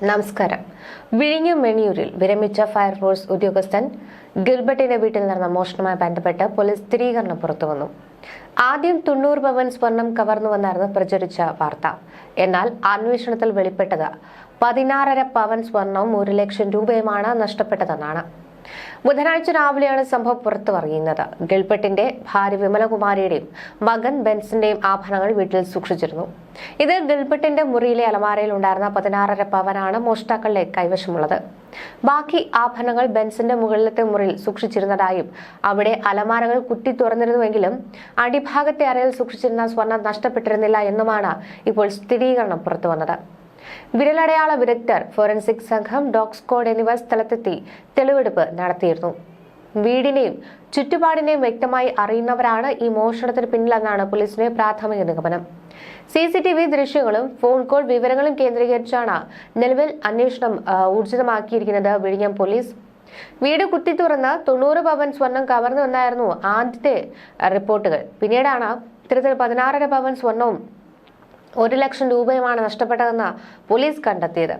നമസ്കാരം. വിഴിഞ്ഞം മെണിയൂരിൽ വിരമിച്ച ഫയർഫോഴ്സ് ഉദ്യോഗസ്ഥൻ ഗിൽബർട്ടിന്റെ വീട്ടിൽ നടന്ന മോഷണവുമായി ബന്ധപ്പെട്ട് പോലീസ് സ്ഥിരീകരണം പുറത്തുവന്നു. ആദ്യം 90 പവൻ സ്വർണം കവർന്നുവെന്നായിരുന്നു പ്രചരിച്ച വാർത്ത. എന്നാൽ അന്വേഷണത്തിൽ വെളിപ്പെട്ടത് 16.5 പവൻ സ്വർണവും 1 ലക്ഷം രൂപയുമാണ് നഷ്ടപ്പെട്ടതെന്നാണ്. ബുധനാഴ്ച രാവിലെയാണ് സംഭവം പുറത്തുവറിയുന്നത്. ഗിൽബർട്ടിന്റെ ഭാര്യ വിമലകുമാരിയുടെയും മകൻ ബെൻസിന്റെയും ആഭരണങ്ങൾ വീട്ടിൽ സൂക്ഷിച്ചിരുന്നു. ഇത് ഗിൽബർട്ടിന്റെ മുറിയിലെ അലമാരയിൽ ഉണ്ടായിരുന്ന 16.5 പവനാണ് മോഷ്ടാക്കളുടെ കൈവശമുള്ളത്. ബാക്കി ആഭരണങ്ങൾ ബെൻസിന്റെ മുകളിലത്തെ മുറിയിൽ സൂക്ഷിച്ചിരുന്നതായും അവിടെ അലമാരകൾ കുത്തി തുറന്നിരുന്നുവെങ്കിലും അടിഭാഗത്തെ അറയിൽ സൂക്ഷിച്ചിരുന്ന സ്വർണം നഷ്ടപ്പെട്ടിരുന്നില്ല എന്നുമാണ് ഇപ്പോൾ സ്ഥിരീകരണം പുറത്തുവന്നത്. വിരലടയാള വിദഗ്ധർ, ഫോറൻസിക് സംഘം, ഡോഗ് സ്ക്വാഡ് എന്നിവർ സ്ഥലത്തെത്തി തെളിവെടുപ്പ് നടത്തിയിരുന്നു. വീടിനെയും ചുറ്റുപാടിനെയും വ്യക്തമായി അറിയുന്നവരാണ് ഈ മോഷണത്തിന് പിന്നിലെന്നാണ് പോലീസിന്റെ പ്രാഥമിക നിഗമനം. CCTV ദൃശ്യങ്ങളും ഫോൺ കോൾ വിവരങ്ങളും കേന്ദ്രീകരിച്ചാണ് നിലവിൽ അന്വേഷണം ഊർജിതമാക്കിയിരിക്കുന്നത് വിഴിഞ്ഞം പോലീസ്. വീട് കുത്തി തുറന്ന് 90 പവൻ സ്വർണം കവർന്നുവെന്നായിരുന്നു ആദ്യത്തെ റിപ്പോർട്ടുകൾ. പിന്നീടാണ് ഇത്തരത്തിൽ 16.5 പവൻ സ്വർണവും 1 ലക്ഷം രൂപയുമാണ് നഷ്ടപ്പെട്ടതെന്ന് പോലീസ് കണ്ടെത്തിയത്.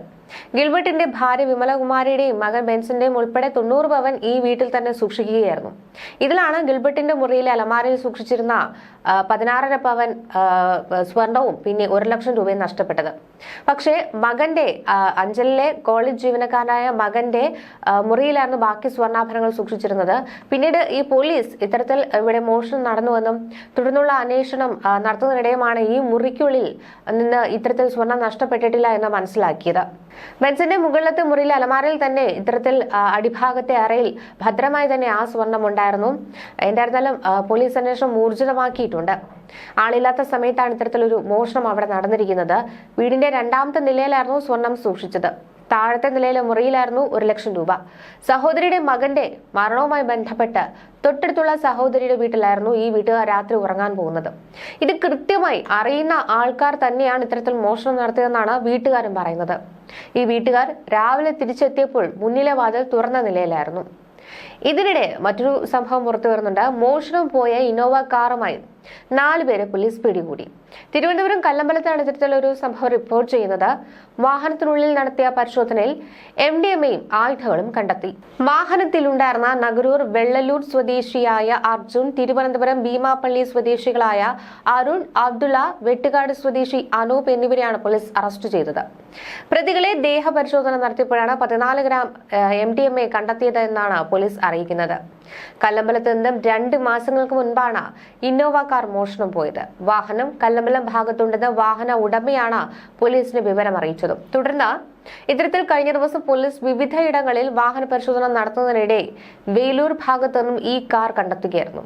ഗിൽബർട്ടിന്റെ ഭാര്യ വിമലകുമാരിയുടെയും മകൻ ബെൻസിന്റെയും ഉൾപ്പെടെ 90 പവൻ ഈ വീട്ടിൽ തന്നെ സൂക്ഷിക്കുകയായിരുന്നു. ഇതിലാണ് ഗിൽബർട്ടിന്റെ മുറിയിലെ അലമാരയിൽ സൂക്ഷിച്ചിരുന്ന 16.5 പവൻ സ്വർണവും പിന്നെ 1 ലക്ഷം രൂപയും നഷ്ടപ്പെട്ടത്. പക്ഷേ മകന്റെ അഞ്ചലിലെ കോളേജ് ജീവനക്കാരനായ മകന്റെ മുറിയിലായിരുന്നു ബാക്കി സ്വർണ്ണാഭരണങ്ങൾ സൂക്ഷിച്ചിരുന്നത്. പിന്നീട് ഈ പോലീസ് ഇത്തരത്തിൽ ഇവിടെ മോഷണം നടന്നുവെന്നും തുടർന്നുള്ള അന്വേഷണം നടത്തുന്നതിനിടെയുമാണ് ഈ മുറിക്കുള്ളിൽ നിന്ന് ഇത്തരത്തിൽ സ്വർണം നഷ്ടപ്പെട്ടിട്ടില്ല എന്ന് മനസ്സിലാക്കിയത്. ബെൻസിന്റെ മുകളിലത്തെ മുറിയിലെ അലമാരയിൽ തന്നെ ഇത്തരത്തിൽ അടിഭാഗത്തെ അറയിൽ ഭദ്രമായി തന്നെ ആ സ്വർണം ഉണ്ടായിരുന്നു. എന്തായിരുന്നാലും പോലീസ് അന്വേഷണം ഊർജിതമാക്കിയിട്ടുണ്ട്. ആളില്ലാത്ത സമയത്താണ് ഇത്തരത്തിലൊരു മോഷണം അവിടെ നടന്നിരിക്കുന്നത്. വീടിന്റെ 2ാമത്തെ നിലയിലായിരുന്നു സ്വർണം സൂക്ഷിച്ചത്. താഴത്തെ നിലയിലെ മുറിയിലായിരുന്നു 1 ലക്ഷം രൂപ. സഹോദരിയുടെ മകന്റെ മരണവുമായി ബന്ധപ്പെട്ട് തൊട്ടടുത്തുള്ള സഹോദരിയുടെ വീട്ടിലായിരുന്നു ഈ വീട്ടുകാർ രാത്രി ഉറങ്ങാൻ പോകുന്നത്. ഇത് കൃത്യമായി അറിയുന്ന ആൾക്കാർ തന്നെയാണ് ഇത്തരത്തിൽ മോഷണം നടത്തിയതെന്നാണ് വീട്ടുകാരും പറയുന്നത്. ഈ വീട്ടുകാർ രാവിലെ തിരിച്ചെത്തിയപ്പോൾ മുന്നിലെ വാതിൽ തുറന്ന നിലയിലായിരുന്നു. ഇതിനിടെ മറ്റൊരു സംഭവം പുറത്തു വരുന്നുണ്ട്. മോഷണം പോയ ഇന്നോവ കാറുമായി 4 പേരെ പോലീസ് പിടികൂടി. തിരുവനന്തപുരം കല്ലമ്പലത്താണ് ഇത്തരത്തിലൊരു സംഭവം റിപ്പോർട്ട് ചെയ്യുന്നത്. വാഹനത്തിനുള്ളിൽ നടത്തിയ പരിശോധനയിൽ MDMAയും ആയുധങ്ങളും കണ്ടെത്തി. വാഹനത്തിലുണ്ടായിരുന്ന നഗരൂർ വെള്ളലൂർ സ്വദേശിയായ അർജുൻ, തിരുവനന്തപുരം ഭീമാപ്പള്ളി സ്വദേശികളായ അരുൺ, അബ്ദുള്ള, വെട്ടുകാട് സ്വദേശി അനൂപ് എന്നിവരെയാണ് പോലീസ് അറസ്റ്റ് ചെയ്തത്. പ്രതികളെ ദേഹപരിശോധന നടത്തിയപ്പോഴാണ് 14 ഗ്രാം MDMA കണ്ടെത്തിയത് എന്നാണ് പോലീസ് അറിയിക്കുന്നത്. കല്ലമ്പലത്ത് നിന്നും 2 മാസങ്ങൾക്ക് മുൻപാണ് ഇന്നോവ കാർ മോഷണം പോയത്. വാഹനം കല്ലമ്പലം ഭാഗത്തുണ്ടെന്ന് വാഹന ഉടമയാണ് പോലീസിന് വിവരം അറിയിച്ചത്. തുടർന്ന് ഇത്തരത്തിൽ കഴിഞ്ഞ ദിവസം പോലീസ് വിവിധയിടങ്ങളിൽ വാഹന പരിശോധന നടത്തുന്നതിനിടെ വേലൂർ ഭാഗത്തു നിന്നും ഈ കാർ കണ്ടെത്തുകയായിരുന്നു.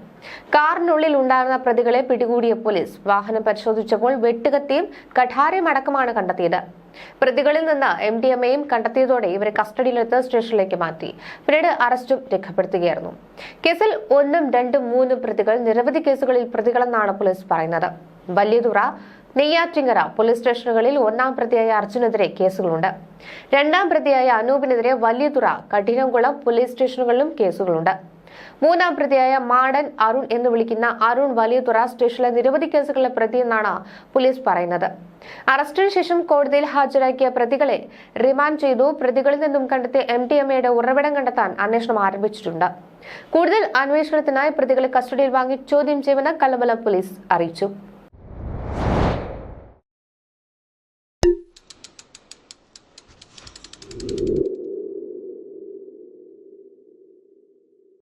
കാറിനുള്ളിൽ ഉണ്ടായിരുന്ന പ്രതികളെ പിടികൂടിയ പോലീസ് വാഹനം പരിശോധിച്ചപ്പോൾ വെട്ടുകത്തിയും കഠാരയും അടക്കമാണ് കണ്ടെത്തിയത്. പ്രതികളിൽ നിന്ന് MDMAയും കണ്ടെത്തിയതോടെ ഇവരെ കസ്റ്റഡിയിലെടുത്ത് സ്റ്റേഷനിലേക്ക് മാറ്റി. പിന്നീട് അറസ്റ്റും രേഖപ്പെടുത്തുകയായിരുന്നു. കേസിൽ 1, 2, 3 പ്രതികൾ നിരവധി കേസുകളിൽ പ്രതികളെന്നാണ് പോലീസ് പറയുന്നത്. വലിയതുറ, നെയ്യാറ്റിങ്കര പോലീസ് സ്റ്റേഷനുകളിൽ 1ാം പ്രതിയായ അർജുനെതിരെ കേസുകളുണ്ട്. 2ാം പ്രതിയായ അനൂപിനെതിരെ വലിയതുറ, കഠിനംകുളം പോലീസ് സ്റ്റേഷനുകളിലും കേസുകളുണ്ട്. 3ാം പ്രതിയായ മാടൻ അരുൺ എന്ന് വിളിക്കുന്ന അരുൺ വലിയതുറ സ്റ്റേഷനിലെ നിരവധി കേസുകളിലെ പ്രതിയെന്നാണ് പോലീസ് പറയുന്നത്. അറസ്റ്റിന് ശേഷം കോടതിയിൽ ഹാജരാക്കിയ പ്രതികളെ റിമാൻഡ് ചെയ്തു. പ്രതികളിൽ നിന്നും കണ്ടെത്തിയ MDMAയുടെ ഉറവിടം കണ്ടെത്താൻ അന്വേഷണം ആരംഭിച്ചിട്ടുണ്ട്. കൂടുതൽ അന്വേഷണത്തിനായി പ്രതികളെ കസ്റ്റഡിയിൽ വാങ്ങി ചോദ്യം ചെയ്യുമെന്ന് കല്ലമ്പലം പോലീസ് അറിയിച്ചു.